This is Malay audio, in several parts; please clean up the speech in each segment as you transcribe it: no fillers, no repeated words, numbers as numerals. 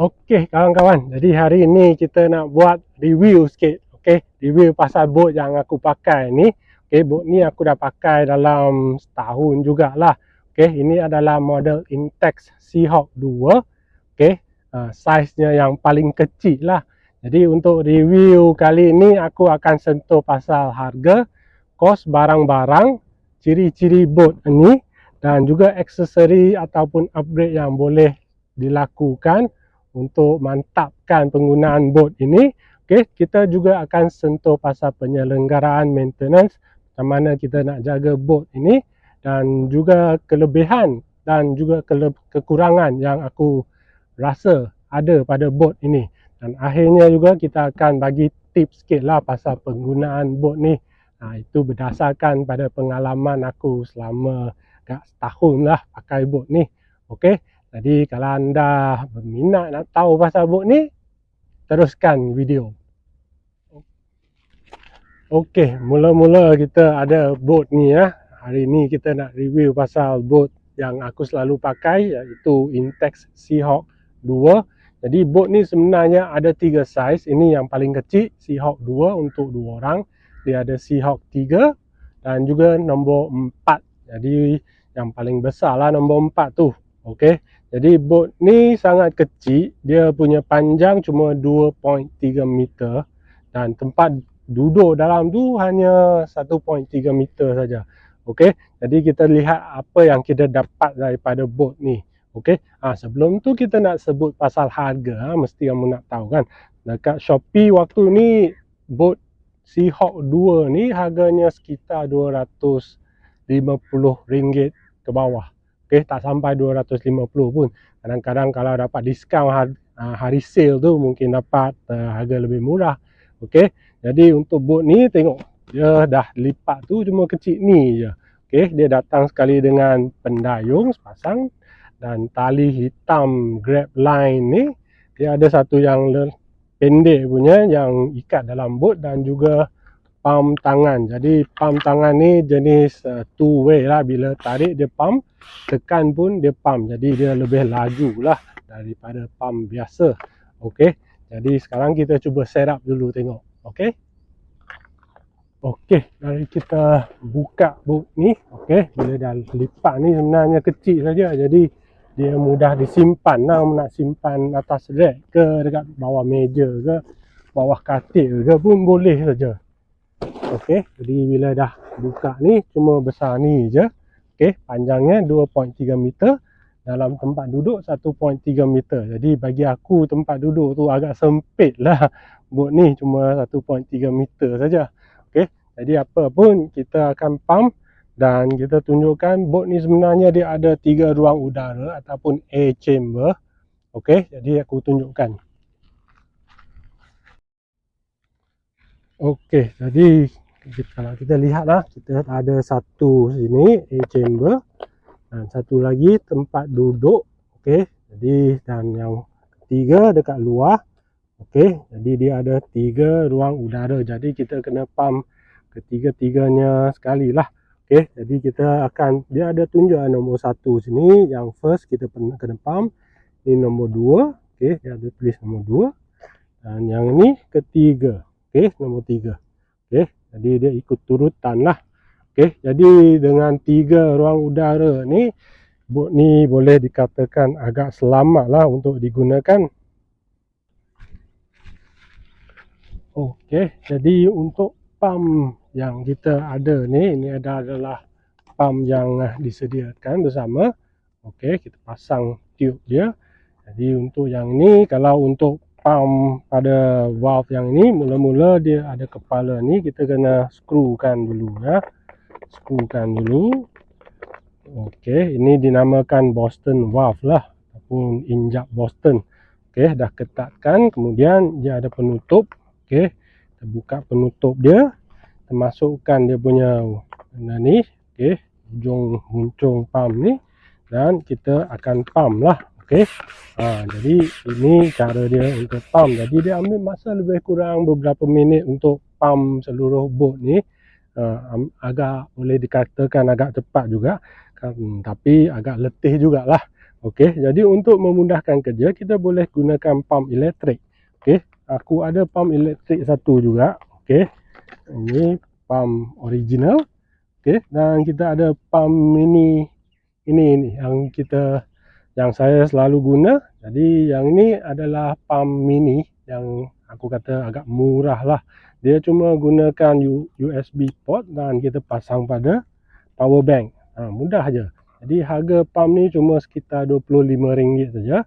Okey kawan-kawan, jadi hari ini kita nak buat review sikit. Okey, review pasal bot yang aku pakai ni. Okey, bot ni aku dah pakai dalam setahun jugalah. Okey, ini adalah model Intex Seahawk 2. Okey, saiznya yang paling kecil lah. Jadi untuk review kali ini aku akan sentuh pasal harga, kos barang-barang, ciri-ciri bot ni dan juga aksesori ataupun upgrade yang boleh dilakukan untuk mantapkan penggunaan bot ini. Okey, kita juga akan sentuh pasal penyelenggaraan maintenance, macam mana kita nak jaga bot ini dan juga kelebihan dan juga kekurangan yang aku rasa ada pada bot ini. Dan akhirnya juga kita akan bagi tips sikit lah pasal penggunaan bot ni. Itu berdasarkan pada pengalaman aku selama setahun lah pakai bot ni. Okey, jadi kalau anda berminat nak tahu pasal bot ni, teruskan video. Okey, mula-mula kita ada bot ni ya. Hari ni kita nak review pasal bot yang aku selalu pakai, iaitu Intex Seahawk 2. Jadi bot ni sebenarnya ada 3 saiz. Ini yang paling kecil, Seahawk 2 untuk 2 orang. Dia ada Seahawk 3 dan juga nombor 4. Jadi yang paling besar lah nombor 4 tu. Okey, jadi bot ni sangat kecil. Dia punya panjang cuma 2.3 meter dan tempat duduk dalam tu hanya 1.3 meter saja. Okey, jadi kita lihat apa yang kita dapat daripada bot ni. Okey, sebelum tu kita nak sebut pasal harga. Mesti kamu nak tahu kan, dekat Shopee waktu ni bot Seahawk 2 ni harganya sekitar RM250 ke bawah. Okey, tak sampai 250 pun. Kadang-kadang kalau dapat diskaun hari sale tu mungkin dapat harga lebih murah. Okey, jadi untuk bot ni tengok, dia dah lipat tu cuma kecil ni je. Okey, dia datang sekali dengan pendayung sepasang dan tali hitam grab line ni. Dia ada satu yang pendek punya yang ikat dalam bot dan juga pump tangan. Jadi pump tangan ni jenis two way lah, bila tarik dia pump, tekan pun dia pump. Jadi dia lebih laju lah daripada pump biasa. Okey, jadi sekarang kita cuba set up dulu tengok. Okey. Okey, mari kita buka bot ni. Okey, bila dah lipat ni sebenarnya kecil saja. Jadi dia mudah disimpan lah. Nak simpan atas rack ke, dekat bawah meja ke, bawah katil ke pun boleh saja. Okey, jadi bila dah buka ni cuma besar ni je. Okey, panjangnya 2.3 meter, dalam tempat duduk 1.3 meter. Jadi bagi aku tempat duduk tu agak sempit lah. Bot ni cuma 1.3 meter saja. Okey, jadi apa pun kita akan pump dan kita tunjukkan bot ni sebenarnya dia ada 3 ruang udara ataupun air chamber. Okey, jadi aku tunjukkan. Okey, jadi kalau kita lihatlah, kita ada satu sini air chamber dan satu lagi tempat duduk. Okey, jadi dan yang ketiga dekat luar. Okey, jadi dia ada 3 ruang udara. Jadi kita kena pump ketiga-tiganya sekali lah. Okey, jadi kita akan, dia ada tunjuk nombor 1 sini, yang first kita kena pump. Ini nombor 2. Okey, dia ada tulis nombor 2. Dan yang ni ketiga. Okey, nombor 3. Okey, jadi dia ikut turutan lah. Okey, jadi dengan 3 ruang udara ni, bot ni boleh dikatakan agak selamat lah untuk digunakan. Okey, jadi untuk pump yang kita ada ni, ini adalah pump yang disediakan bersama. Okey, kita pasang tube dia. Jadi untuk yang ni, kalau untuk pump pada valve yang ni, mula-mula dia ada kepala ni, kita kena skrukan dulu ya. Skrukan dulu. Okey, ini dinamakan Boston valve lah, ataupun injak Boston. Okey, dah ketatkan, kemudian dia ada penutup. Okey, kita buka penutup dia, kita masukkan dia punya benda ni. Okey, ujung muncung pump ni, dan kita akan pump lah. Okey, jadi ini cara dia untuk pump. Jadi dia ambil masa lebih kurang beberapa minit untuk pump seluruh bot ni. Agak boleh dikatakan agak cepat juga, tapi agak letih jugalah. Okey, jadi untuk memudahkan kerja kita boleh gunakan pump elektrik. Okey, aku ada pump elektrik satu juga. Okey, ini pump original. Okey, dan kita ada pump mini ini yang saya selalu guna. Jadi yang ini adalah pump mini yang aku kata agak murah lah. Dia cuma gunakan USB port dan kita pasang pada power bank. Mudah je. Jadi harga pump ni cuma sekitar RM25 saja.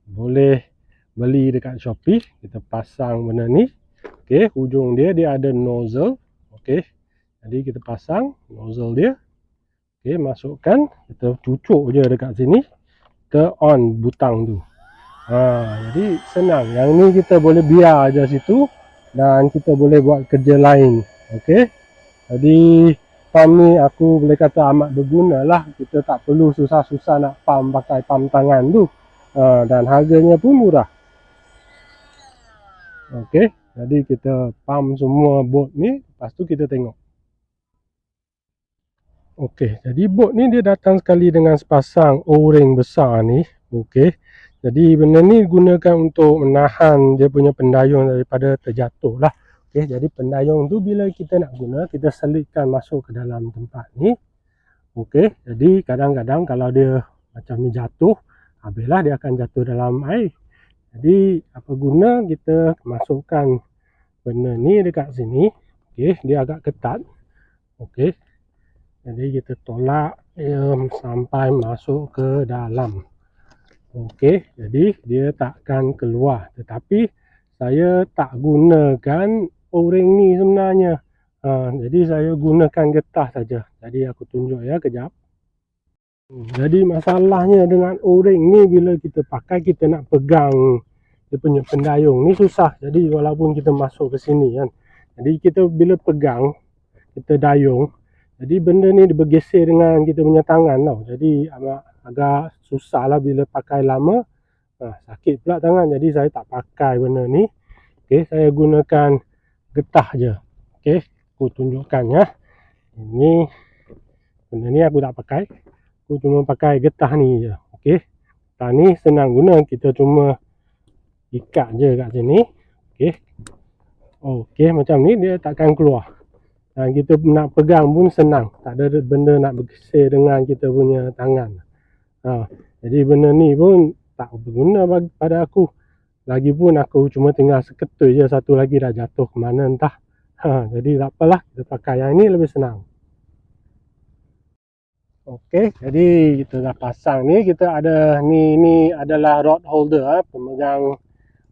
Boleh beli dekat Shopee. Kita pasang benda ni. Okey, hujung dia ada nozzle. Okey. Jadi kita pasang nozzle dia. Okey, masukkan, kita cucuk je dekat sini. Kita on butang tu. Jadi senang. Yang ni kita boleh biar je situ dan kita boleh buat kerja lain. Okey. Jadi pump ni aku boleh kata amat berguna lah. Kita tak perlu susah-susah nak pump pakai pump tangan tu. Dan harganya pun murah. Okey, jadi kita pump semua bot ni. Lepas tu kita tengok. Okey, jadi bot ni dia datang sekali dengan sepasang O-ring besar ni. Okey, jadi benda ni gunakan untuk menahan dia punya pendayung daripada terjatuh lah. Okey, jadi pendayung tu bila kita nak guna, kita selitkan masuk ke dalam tempat ni. Okey, jadi kadang-kadang kalau dia macam ni jatuh, habislah dia akan jatuh dalam air. Jadi apa guna kita masukkan benda ni dekat sini. Okey, dia agak ketat. Okey, jadi kita tolak sampai masuk ke dalam. Okey, jadi dia takkan keluar. Tetapi saya tak gunakan O-ring ni sebenarnya. Jadi saya gunakan getah saja. Jadi aku tunjuk ya kejap. Jadi masalahnya dengan O-ring ni bila kita pakai, kita nak pegang dia punya pendayung ni susah. Jadi walaupun kita masuk ke sini kan, jadi kita bila pegang, kita dayung, jadi benda ni dia bergeser dengan kita punya tangan tau. Jadi agak susah lah bila pakai lama. Sakit pula tangan. Jadi saya tak pakai benda ni. Okey, saya gunakan getah je. Okey, aku tunjukkan ya. Ini benda ni aku tak pakai. Aku cuma pakai getah ni je. Okey, getah ni senang guna. Kita cuma ikat je kat sini. Okey, okey, macam ni dia takkan keluar. Dan kita nak pegang pun senang. Tak ada benda nak bergeser dengan kita punya tangan. Jadi benda ni pun tak berguna pada aku. Lagipun aku cuma tinggal seketui je, satu lagi dah jatuh ke mana entah. Jadi tak apalah, kita pakai yang ni lebih senang. Okey, jadi kita dah pasang ni. Kita ada ni adalah rod holder, pemegang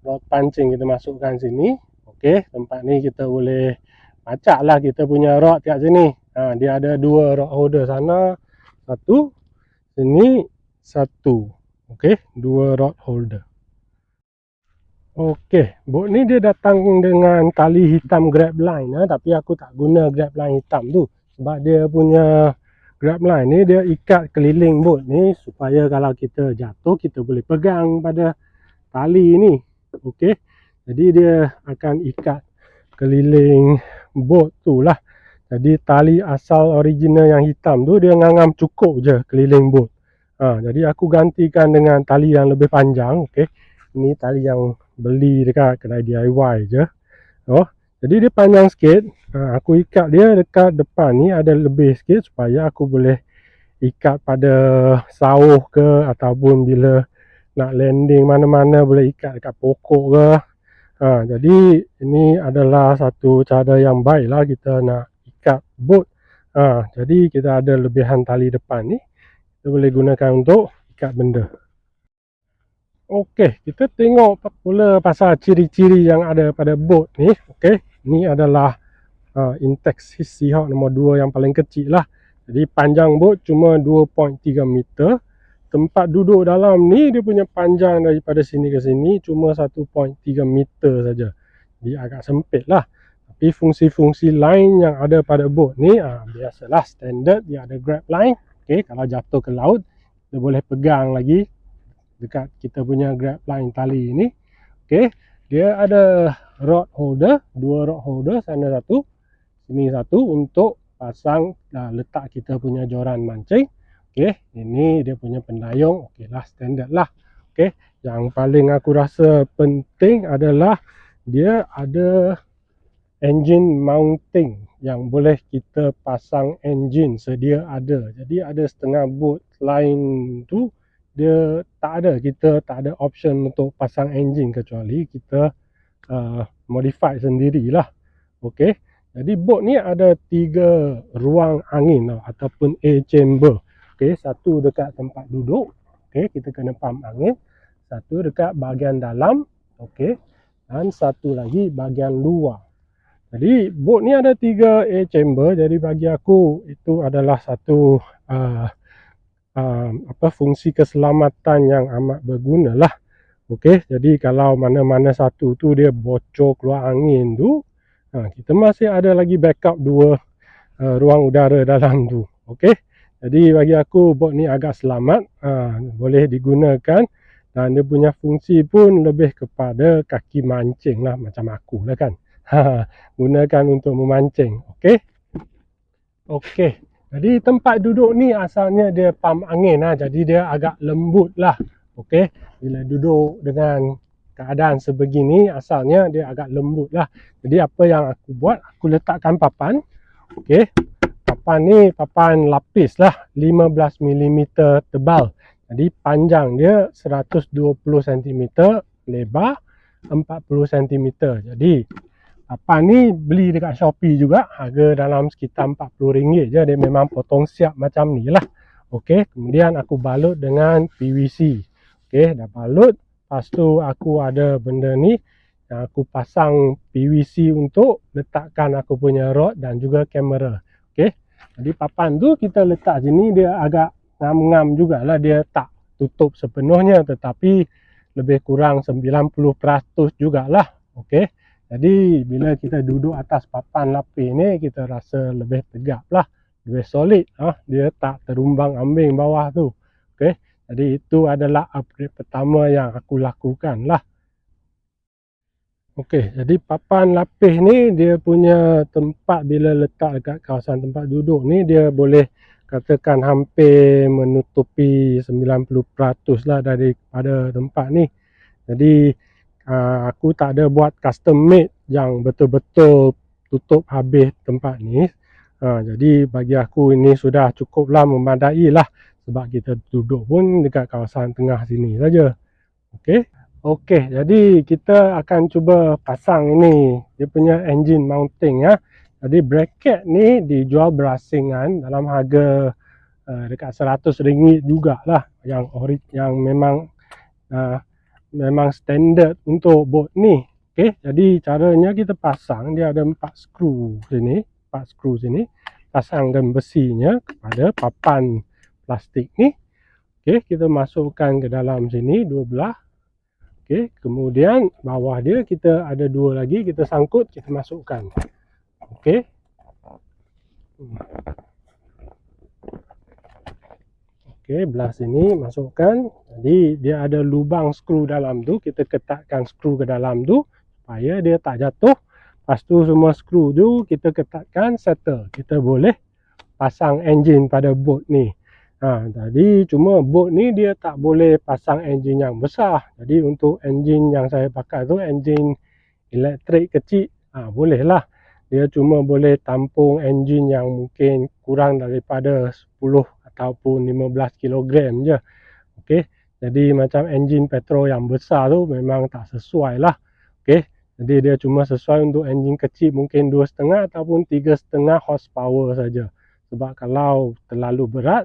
rod pancing. Kita masukkan sini. Okey, tempat ni kita boleh pacak lah kita punya rod kat sini. Dia ada dua rod holder, sana satu, sini satu. Okey, dua rod holder. Okey, bot ni dia datang dengan tali hitam grab line, tapi aku tak guna grab line hitam tu. Sebab dia punya grab line ni dia ikat keliling bot ni supaya kalau kita jatuh, kita boleh pegang pada tali ni. Okey, jadi dia akan ikat keliling bot tu lah. Jadi tali asal original yang hitam tu dia ngangam cukup je keliling bot. Jadi aku gantikan dengan tali yang lebih panjang. Okey, ini tali yang beli dekat kedai DIY je. Jadi dia panjang sikit. Aku ikat dia dekat depan ni ada lebih sikit supaya aku boleh ikat pada sauh ke, ataupun bila nak landing mana-mana boleh ikat dekat pokok ke. Jadi ini adalah satu cara yang baik lah kita nak ikat bot. Jadi kita ada lebihan tali depan ni, kita boleh gunakan untuk ikat benda. Okey, kita tengok pula pasal ciri-ciri yang ada pada bot ni. Okey, ni adalah Intex Seahawk nombor 2 yang paling kecil lah. Jadi panjang bot cuma 2.3 meter. Tempat duduk dalam ni dia punya panjang daripada sini ke sini cuma 1.3 meter saja. Jadi agak sempit lah. Tapi fungsi-fungsi lain yang ada pada bot ni biasalah standard, dia ada grab line. Okey, kalau jatuh ke laut kita boleh pegang lagi dekat kita punya grab line tali ni. Okey, dia ada rod holder, dua rod holder, sana satu, sini satu untuk pasang letak kita punya joran mancing. Okey, ini dia punya pendayung. Okeylah, standard lah. Okey, yang paling aku rasa penting adalah dia ada engine mounting yang boleh kita pasang engine sedia ada. Jadi ada setengah boat lain tu dia tak ada, kita tak ada option untuk pasang engine kecuali kita modify sendirilah. Okey, jadi boat ni ada 3 ruang angin ataupun air chamber. Okey, satu dekat tempat duduk. Okey, kita kena pump angin. Satu dekat bahagian dalam. Okey, dan satu lagi bahagian luar. Jadi boat ni ada 3 air chamber. Jadi bagi aku itu adalah satu fungsi keselamatan yang amat berguna lah. Okey, jadi kalau mana-mana satu tu dia bocor keluar angin tu, kita masih ada lagi backup 2 ruang udara dalam tu. Okey, jadi bagi aku boat ni agak selamat, boleh digunakan dan dia punya fungsi pun lebih kepada kaki mancing lah, macam aku lah kan. Gunakan untuk memancing. Okey. Okey. Jadi tempat duduk ni asalnya dia pump angin lah. Jadi dia agak lembut lah. Okey. Bila duduk dengan keadaan sebegini asalnya dia agak lembut lah. Jadi apa yang aku buat, aku letakkan papan. Okey. Papan ni papan lapis lah, 15mm tebal. Jadi panjang dia 120 cm, lebar 40 cm. Jadi papan ni beli dekat Shopee juga, harga dalam sekitar RM40 je. Dia memang potong siap macam ni lah. Okey, kemudian aku balut dengan PVC. Okey, dah balut. Lepas tu aku ada benda ni yang aku pasang PVC untuk letakkan aku punya rod dan juga kamera. Okey, jadi papan tu kita letak sini, dia agak ngam-ngam jugalah, dia tak tutup sepenuhnya tetapi lebih kurang 90% jugalah. Okey, jadi bila kita duduk atas papan lapis ni, kita rasa lebih tegap lah, lebih solid. Dia tak terumbang ambing bawah tu. Okey, jadi itu adalah upgrade pertama yang aku lakukan lah. Okey, jadi papan lapis ni dia punya tempat bila letak dekat kawasan tempat duduk ni, dia boleh katakan hampir menutupi 90% lah daripada tempat ni. Jadi aku tak ada buat custom made yang betul-betul tutup habis tempat ni. Jadi bagi aku ini sudah cukuplah, memadai lah, sebab kita duduk pun dekat kawasan tengah sini saja. Okey. Okey, jadi kita akan cuba pasang ini dia punya engine mounting ya. Jadi bracket ni dijual berasingan dalam harga dekat RM100 jugalah, yang memang standard untuk boat ni. Okey, jadi caranya kita pasang, dia ada 4 skru sini, 4 skru sini. Pasangkan besinya kepada papan plastik ni. Okey, kita masukkan ke dalam sini dua belah. Okey, kemudian bawah dia kita ada 2 lagi, kita sangkut, kita masukkan. Okey. Okey, belah sini masukkan. Jadi dia ada lubang skru dalam tu, kita ketatkan skru ke dalam tu supaya dia tak jatuh. Lepas tu semua skru tu kita ketatkan, settle. Kita boleh pasang engine pada boat ni. Jadi cuma boat ni dia tak boleh pasang engine yang besar. Jadi untuk engine yang saya pakai tu engine elektrik kecil, boleh lah. Dia cuma boleh tampung engine yang mungkin kurang daripada 10 ataupun 15 kilogram je. Okey, jadi macam engine petrol yang besar tu memang tak sesuai lah. Okey, jadi dia cuma sesuai untuk engine kecil, mungkin 2,5 ataupun 3,5 horsepower saja. Sebab kalau terlalu berat,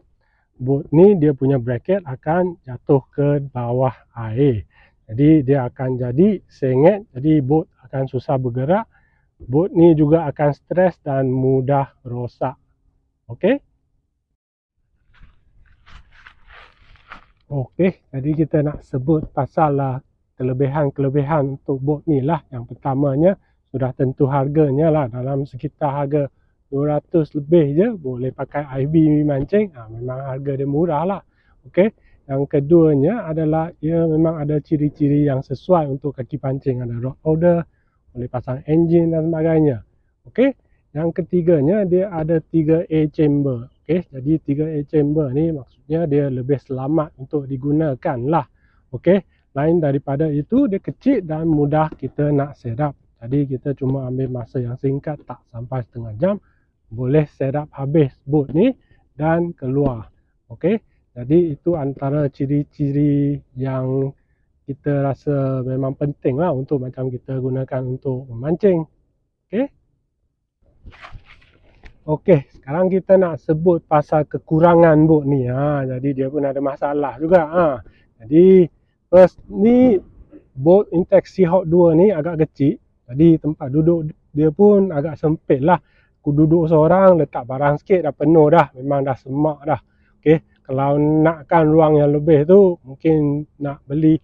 boat ni dia punya bracket akan jatuh ke bawah air. Jadi dia akan jadi sengit, jadi boat akan susah bergerak. Boat ni juga akan stres dan mudah rosak. Okey. Okey, jadi kita nak sebut pasal kelebihan-kelebihan untuk boat ni lah. Yang pertamanya sudah tentu harganya lah, dalam sekitar harga 200 lebih je boleh pakai IB mancing. Memang harga dia murah lah. Okey. Yang keduanya adalah ia memang ada ciri-ciri yang sesuai untuk kaki pancing, ada rod holder, boleh pasang engine dan sebagainya. Okey. Yang ketiganya dia ada 3 air chamber. Okey, jadi 3A chamber ni maksudnya dia lebih selamat untuk digunakan lah. Okey, lain daripada itu dia kecil dan mudah kita nak set up. Jadi kita cuma ambil masa yang singkat, tak sampai setengah jam, boleh set up habis boat ni dan keluar. Okey, jadi itu antara ciri-ciri yang kita rasa memang penting lah untuk macam kita gunakan untuk memancing. Okey. Okey, sekarang kita nak sebut pasal kekurangan boat ni. Jadi dia pun ada masalah juga. Jadi first ni boat Intex Seahawk 2 ni agak kecil. Jadi tempat duduk dia pun agak sempit lah. Aku duduk seorang, letak barang sikit dah penuh dah. Memang dah semak dah. Okey, kalau nakkan ruang yang lebih tu, mungkin nak beli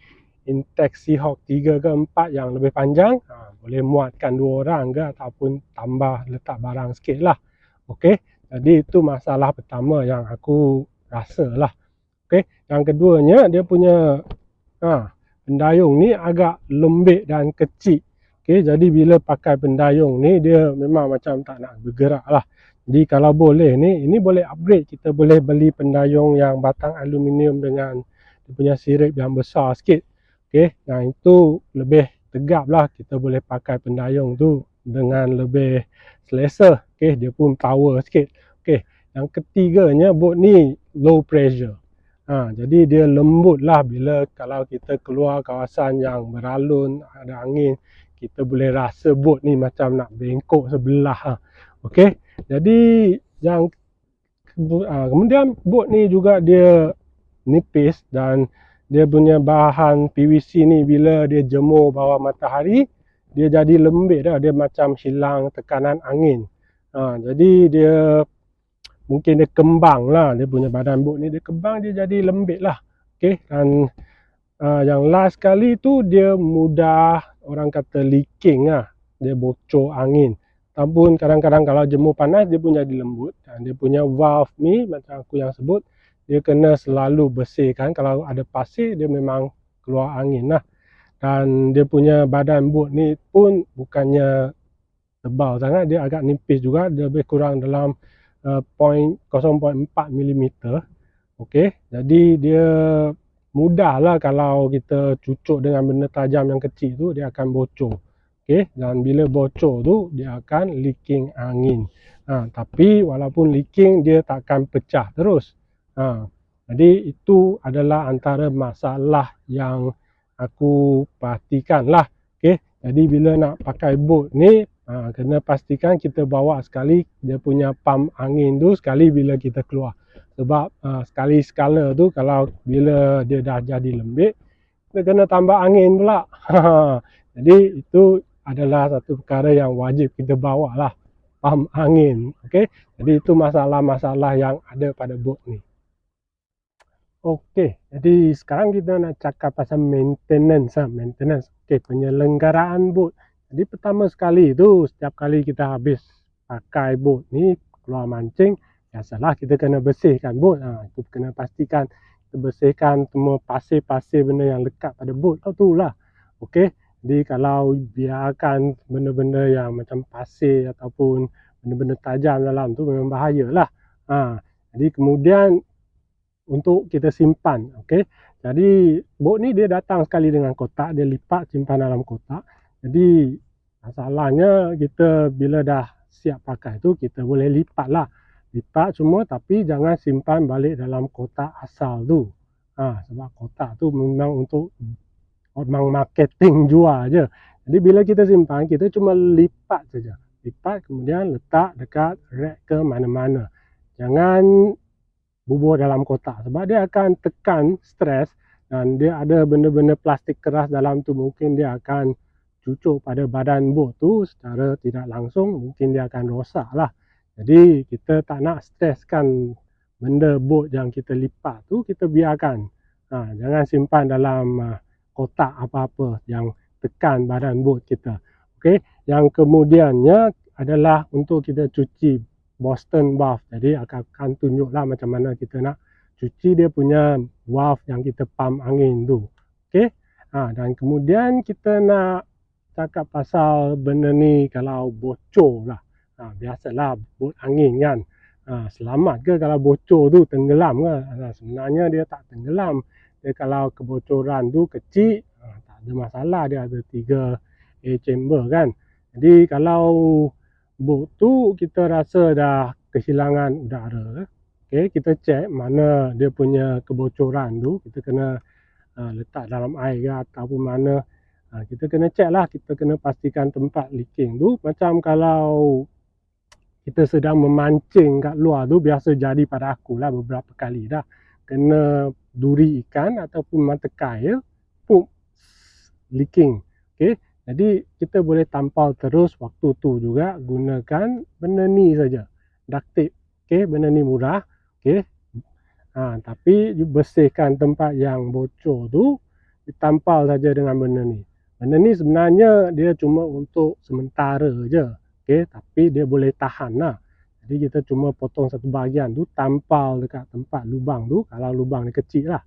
Intex Seahawk 3 ke 4 yang lebih panjang. Boleh muatkan 2 orang ke ataupun tambah letak barang sikit lah. Okey, jadi itu masalah pertama yang aku rasa lah. Okey, yang keduanya dia punya pendayung ni agak lembik dan kecil. Okey, jadi bila pakai pendayung ni dia memang macam tak nak bergerak lah. Jadi kalau boleh ni, ini boleh upgrade. Kita boleh beli pendayung yang batang aluminium dengan dia punya sirip yang besar sikit. Okey, nah itu lebih tegap lah. Kita boleh pakai pendayung tu dengan lebih selesa. Okey, dia pun power sikit. Okey, yang ketiganya boat ni low pressure. Jadi dia lembut lah bila kalau kita keluar kawasan yang beralun, ada angin, kita boleh rasa boat ni macam nak bengkok sebelah. Okey, jadi yang kemudian boat ni juga dia nipis dan dia punya bahan PVC ni bila dia jemur bawah matahari, dia jadi lembik dah, dia macam hilang tekanan angin. Jadi dia mungkin dia kembang lah, dia punya badan boat ni dia kembang, dia jadi lembik lah. Okey, dan yang last kali tu dia mudah orang kata leaking lah, dia bocor angin. Ataupun kadang-kadang kalau jemur panas dia pun jadi lembut. Dan dia punya valve ni macam aku yang sebut, dia kena selalu bersihkan. Kalau ada pasir dia memang keluar angin lah. Dan dia punya badan boat ni pun bukannya tebal sangat, dia agak nipis juga, dia lebih kurang dalam 0.4 mm. Okey, jadi dia mudah lah kalau kita cucuk dengan benda tajam yang kecil tu, dia akan bocor. Okey, dan bila bocor tu dia akan leaking angin. Tapi walaupun leaking dia takkan pecah terus. Jadi itu adalah antara masalah yang aku perhatikan lah. Okey, jadi bila nak pakai boat ni, kena pastikan kita bawa sekali dia punya pump angin tu sekali bila kita keluar. Sebab sekali sekala tu kalau bila dia dah jadi lembik, kita kena tambah angin pula. Jadi itu adalah satu perkara yang wajib kita bawa lah, pump angin. Okey, jadi itu masalah-masalah yang ada pada boat ni. Okey, jadi sekarang kita nak cakap pasal maintenance. Okey, penyelenggaraan boat. Jadi pertama sekali tu, setiap kali kita habis pakai boat ni, keluar mancing, biasalah kita kena bersihkan boat. Itu kena pastikan kita bersihkan semua pasir-pasir benda yang lekat pada boat tu lah. Okey, jadi kalau biarkan benda-benda yang macam pasir ataupun benda-benda tajam dalam tu memang bahayalah. Jadi kemudian untuk kita simpan. Okey, jadi boat ni dia datang sekali dengan kotak, dia lipat simpan dalam kotak. Jadi masalahnya kita bila dah siap pakai tu, kita boleh lipat lah, lipat semua, tapi jangan simpan balik dalam kotak asal tu. Sebab kotak tu memang untuk orang marketing jual je. Jadi bila kita simpan, kita cuma lipat saja, lipat kemudian letak dekat rack ke mana-mana. Jangan bubuh dalam kotak sebab dia akan tekan stres dan dia ada benda-benda plastik keras dalam tu, mungkin dia akan cucuk pada badan boat tu secara tidak langsung, mungkin dia akan rosak lah. Jadi kita tak nak streskan benda boat yang kita lipat tu, kita biarkan. Jangan simpan dalam kotak apa-apa yang tekan badan boat kita. Okey, yang kemudiannya adalah untuk kita cuci Boston valve. Jadi akan tunjuklah macam mana kita nak cuci dia punya valve yang kita pump angin tu. Okey, dan kemudian kita nak cakap pasal benda ni kalau bocor lah. Biasalah boat angin kan, selamat ke kalau bocor tu, tenggelam ke? Sebenarnya dia tak tenggelam. Dia kalau kebocoran tu kecil, tak ada masalah, dia ada 3 air chamber kan. Jadi kalau bot tu kita rasa dah kehilangan udara, okey, kita cek mana dia punya kebocoran tu, kita kena letak dalam air ke ataupun mana. Kita kena cek lah, kita kena pastikan tempat leaking tu. Macam kalau kita sedang memancing kat luar tu, biasa jadi pada aku lah beberapa kali dah. Kena duri ikan ataupun mata kail, leaking. Okay? Jadi kita boleh tampal terus waktu tu juga gunakan benda ni saja. Duct tape. Okay? Benda ni murah. Okay? Tapi bersihkan tempat yang bocor tu, ditampal saja dengan benda ni. Benda ni sebenarnya dia cuma untuk sementara je. Okay? Tapi dia boleh tahan lah. Jadi kita cuma potong satu bahagian tu, tampal dekat tempat lubang tu. Kalau lubang ni kecil lah.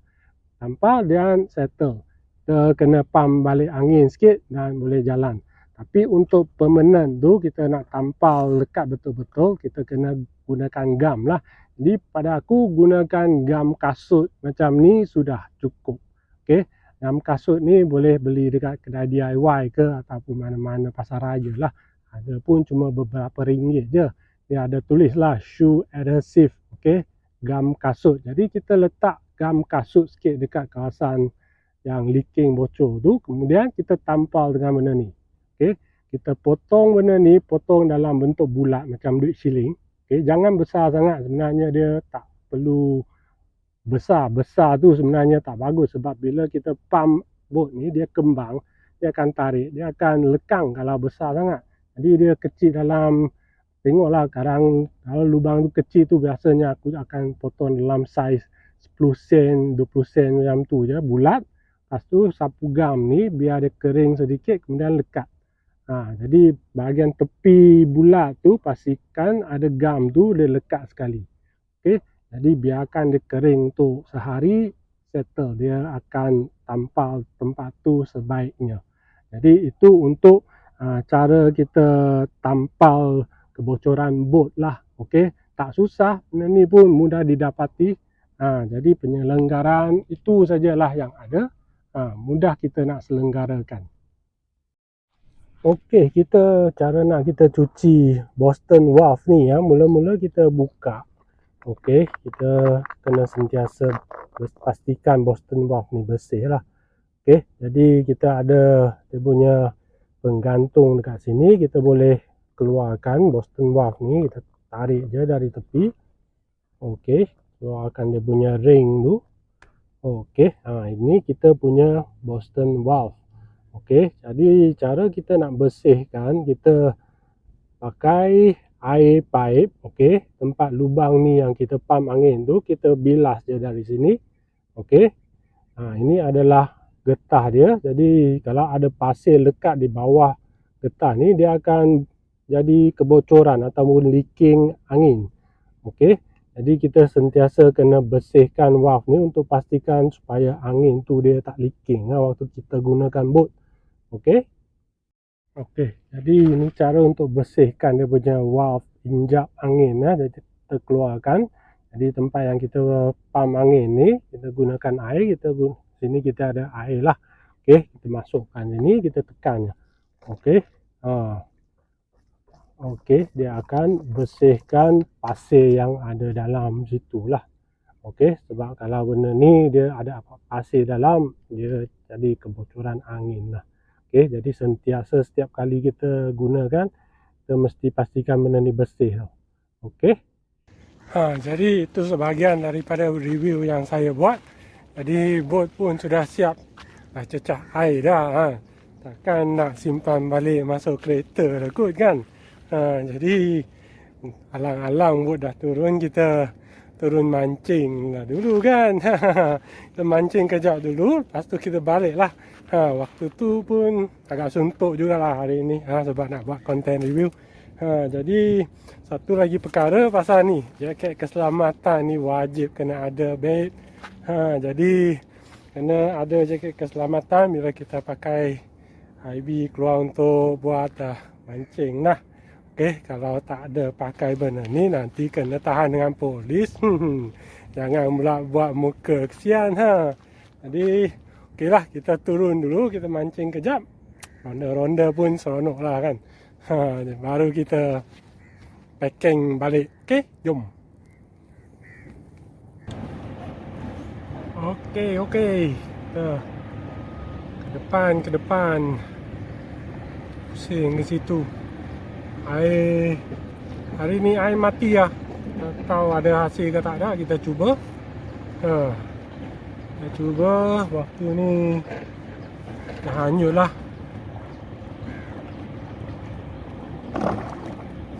Tampal dan settle. Kita kena pump balik angin sikit dan boleh jalan. Tapi untuk permanent tu, kita nak tampal lekat betul-betul, kita kena gunakan gam lah. Jadi pada aku gunakan gam kasut macam ni sudah cukup. Okay? Gam kasut ni boleh beli dekat kedai DIY ke ataupun mana-mana pasar raya lah. Ada pun cuma beberapa ringgit je. Dia ada tulis lah shoe adhesive. Okay? Gam kasut. Jadi kita letak gam kasut sikit dekat kawasan yang leaking bocor tu, kemudian kita tampal dengan benda ni. Okay? Kita potong benda ni, potong dalam bentuk bulat macam duit shilling. Okay? Jangan besar sangat, sebenarnya dia tak perlu besar. Besar tu sebenarnya tak bagus sebab bila kita pump bot ni, dia kembang, dia akan tarik, dia akan lekang kalau besar sangat. Jadi dia kecil dalam, tengoklah kadang kalau lubang tu kecil tu biasanya aku akan potong dalam saiz 10 sen, 20 sen macam tu je, bulat. Lepas tu sapu gam ni biar dia kering sedikit kemudian lekat. Jadi bahagian tepi bulat tu pastikan ada gam tu dia lekat sekali. Okay? Jadi biarkan dia kering tu sehari, settle. Dia akan tampal tempat tu sebaiknya. Jadi itu untuk cara kita tampal kebocoran bot lah. Okay? Tak susah, benda ni pun mudah didapati. Jadi penyelenggaraan itu sajalah yang ada. Mudah kita nak selenggarakan. Okey, cara nak kita cuci Boston valve ni ya. Mula-mula kita buka. Okey, kita kena sentiasa pastikan Boston valve ni bersih lah. Okey, jadi kita ada dia punya penggantung dekat sini. Kita boleh keluarkan Boston valve ni. Kita tarik je dari tepi. Okey, keluarkan dia punya ring tu. Okey, ini kita punya Boston valve. Okey, jadi cara kita nak bersihkan, kita pakai air pipe. Okey, tempat lubang ni yang kita pump angin tu, kita bilas je dari sini. Okey, ini adalah getah dia. Jadi kalau ada pasir lekat di bawah getah ni, dia akan jadi kebocoran ataupun leaking angin. Okey, jadi kita sentiasa kena bersihkan valve ni untuk pastikan supaya angin tu dia tak leaking waktu kita gunakan bot. Okey. Okey, jadi ini cara untuk bersihkan dia punya valve injap angin ya. Jadi kita keluarkan. Jadi tempat yang kita pump angin ni, kita gunakan air, sini kita ada air lah. Okey, kita masukkan sini, kita tekan. Okey. Okey, dia akan bersihkan pasir yang ada dalam situ lah. Okey, sebab kalau benda ni dia ada pasir dalam, dia jadi kebocoran angin lah. Okey, jadi sentiasa setiap kali kita gunakan, kita mesti pastikan benda ni bersih. Okey. Jadi itu sebahagian daripada review yang saya buat. Jadi bot pun sudah siap. Dah cecah air dah. Takkan nak simpan balik masuk kereta lah kot kan. Jadi alang-alang bot dah turun, kita turun mancing lah dulu kan. Kita mancing kejap dulu, lepas tu kita balik lah. Waktu tu pun agak suntuk jugalah hari ni sebab nak buat konten review. Jadi satu lagi perkara pasal ni, jaket keselamatan ni wajib kena ada babe. Jadi kena ada jaket keselamatan bila kita pakai IB keluar untuk buat mancing lah. Okey, kalau tak ada pakai benda ni nanti kena tahan dengan polis. Jangan pula buat muka kesian ha. Jadi okeylah, kita turun dulu, kita mancing kejap. Ronda-ronda pun seronok lah kan. Baru kita packing balik. Okey, jom. Okey. Kita ke depan. Pusing ke situ. Air hari ni air mati lah. Tak tahu ada hasil ke tak ada. Kita cuba. Kita cuba. Waktu ni dah hanyut lah.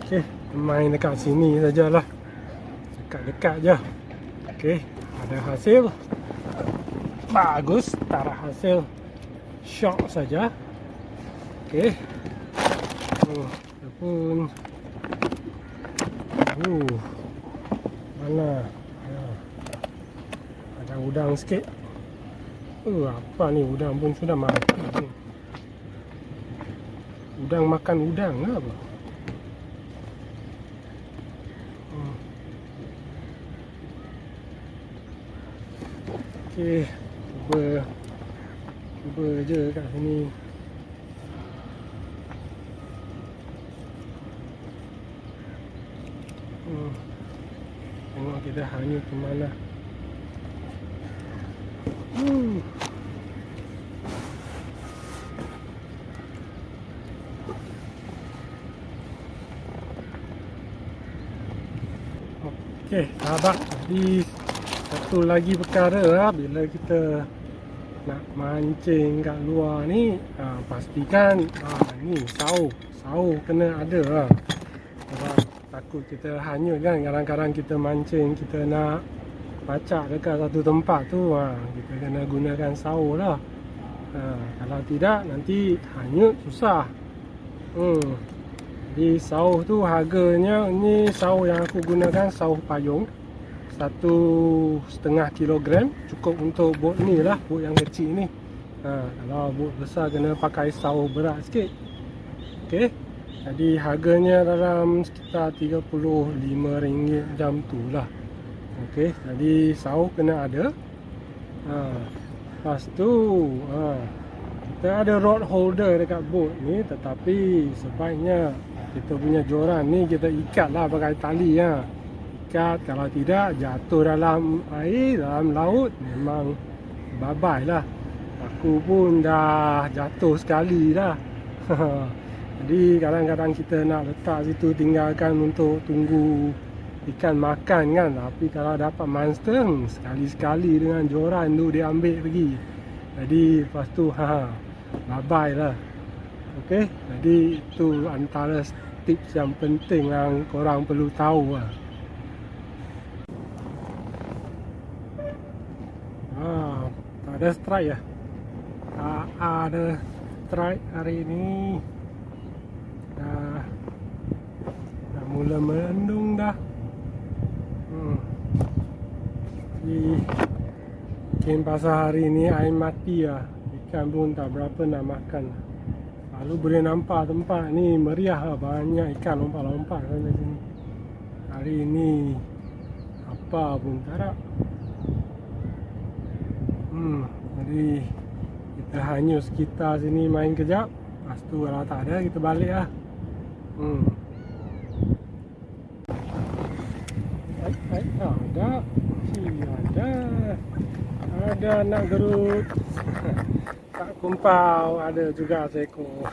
Okey, main dekat sini sajalah. Dekat-dekat je. Okey, ada hasil. Bagus, tak ada hasil. Shock saja. Okey. Pun mana ada udang sikit. Apa ni, udang pun sudah mati ni. Udang makan udang lah apa. Okey, cuba je kat sini. Tengok kita hanyut ke mana. Okey, sahabat. Jadi satu lagi perkara lah, bila kita nak mancing kat luar ni, pastikan ni sahur kena ada lah. Sebab takut kita hanyut kan. Kadang-kadang kita mancing, kita nak pacak dekat satu tempat tu, kita kena gunakan sahur lah. Kalau tidak nanti hanyut susah. Jadi sahur tu harganya, ni sahur yang aku gunakan sahur payung 1,5 kilogram, cukup untuk bot ni lah, bot yang kecil ni. Kalau bot besar kena pakai sahur berat sikit. Okey, jadi harganya dalam sekitar RM35 macam tu lah. Okey, jadi sahur kena ada. Lepas tu kita ada rod holder dekat bot ni, tetapi sebaiknya kita punya joran ni kita ikat lah pakai tali ya. Ikat, kalau tidak jatuh dalam air, dalam laut, memang bye-bye lah. Aku pun dah jatuh sekali dah. Jadi kadang-kadang kita nak letak situ, tinggalkan untuk tunggu ikan makan kan. Tapi kalau dapat monster, sekali-sekali dengan joran tu dia ambil pergi. Jadi lepas tu bye-bye lah. Okey, jadi itu antara tips yang penting yang korang perlu tahu lah. Tak ada strike ya. Tak ada strike hari ni. Dah mula mendung dah. Jadi mungkin pasal hari ni air mati lah. Ikan pun tak berapa nak makan. Lalu boleh nampak tempat ni meriah lah. Banyak ikan lompat-lompat sana sini. Hari ni apa pun tak ada. Jadi kita hanyut sekitar sini main kejap. Lepas tu kalau tak ada kita balik lah. Ada anak gerut. Tak kumpau ada juga seekor.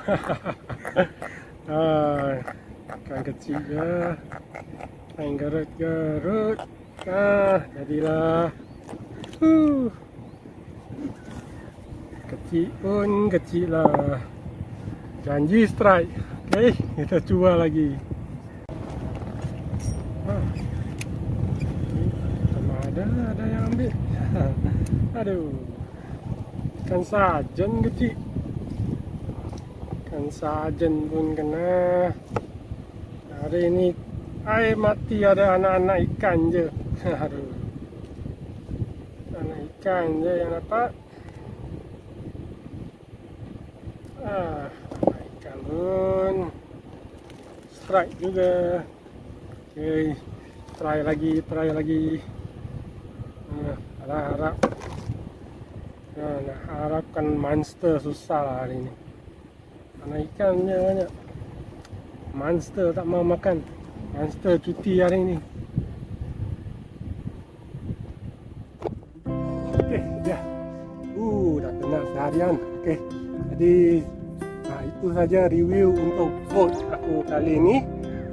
Ikan kecil je. Main gerut-gerut. Jadilah. Kecil pun kecil lah. Janji strike. Okey, kita cuba lagi. Sama ada yang ambil. Aduh. Ikan sajen kecil. Ikan sajen pun kena. Hari ini air mati, ada anak-anak ikan je. Aduh. Anak ikan je yang dapat. Ikan pun subscribe juga. Okay, try lagi. Nak harapkan monster susah lah hari ni. Karena ikannya banyak. Monster tak mau makan. Monster cuti hari ni. Okey, dah. Dah penat seharian. Okey. Jadi itu saja review untuk boat aku kali ini.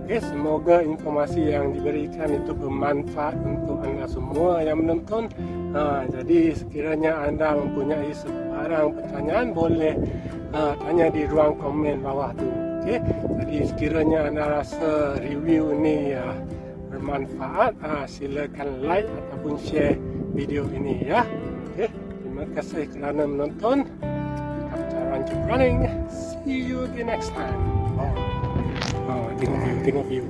Okey, semoga informasi yang diberikan itu bermanfaat untuk anda semua yang menonton. Jadi sekiranya anda mempunyai sebarang pertanyaan, boleh tanya di ruang komen bawah tu. Okey, jadi sekiranya anda rasa review ini bermanfaat, silakan like ataupun share video ini ya. Okey, terima kasih kerana menonton. Keep running. See you again next time. Tengok view.